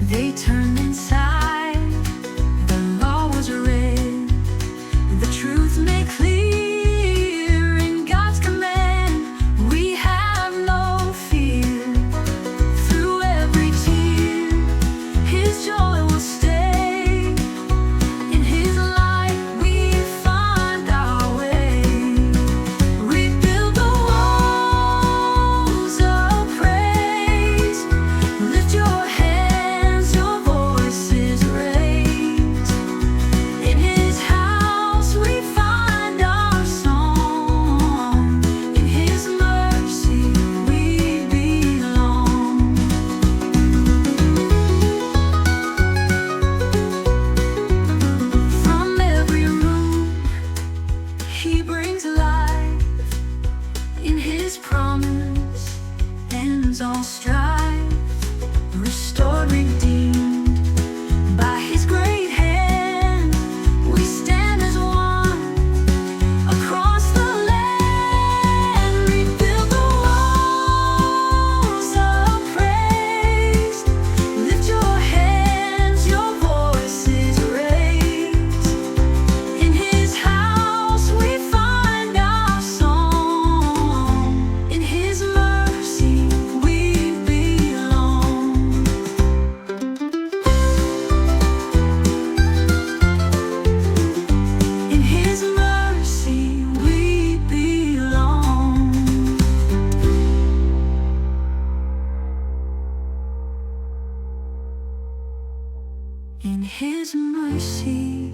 They turned inside, the law was read, the truth made clear. In God's command, we have no fear. Through every tear, His joy will stay. In His light, we find our way. Rebuild the walls of praise. Lift your hands, your voices raise. In His house, we find our song. In His mercy, we belong. From every room, He brings life. In His promise ends all strife. Restored, redeemed by His great hand, we stand as one across the land. Rebuild the walls of praise. Lift your hands, your voices raise. In His house, we find our song. In His mercy, we belong. In His mercy, we belong. In His mercy,